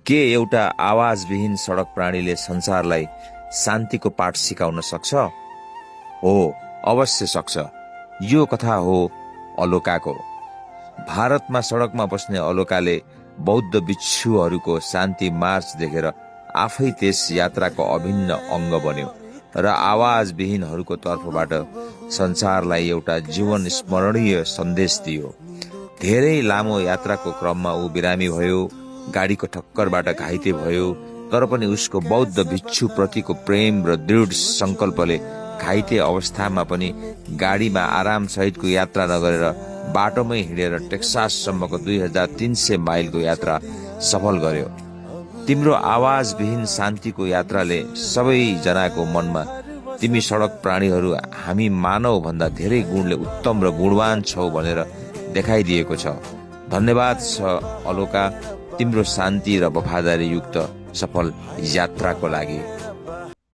के एउटा आवाजविहीन सडक प्राणीले संसारलाई शान्तिको पाठ सिकाउन सक्छ? हो, अवश्य सक्छ। यो कथा हो अलोकाको। भारतमा सडकमा बस्ने अलोकाले बौद्ध भिक्षुहरूको शान्ति मार्च देखेर आफै त्यस यात्राको अभिन्न अङ्ग बन्यो र आवाजविहीनहरूको तर्फबाट संसारलाई एउटा जीवन स्मरणीय सन्देश दियो। धेरै लामो यात्राको क्रममा ऊ बिरामी भयो, गाडीको ठक्करबाट घाइते भयो, तर पनि उसको बौद्ध भिक्षु प्रतिको प्रेम र दृढ संकल्पले घाइते अवस्थामा पनि गाडीमा आराम सहितको यात्रा नगरेर बाटोमै हिँडेर टेक्साससम्मको 2300 माइलको यात्रा सफल गर्यो। तिम्रो आवाजविहीन शान्तिको यात्राले सबैजनाको मनमा तिमी सडक प्राणीहरू हामी मानव भन्दा धेरै गुणले उत्तम र गुणवान छौ भनेर देखाइदिएको छ। धन्यवाद छ अलोका, तिम्रो शान्ति र वफादारी युक्त सफल यात्राको लागि।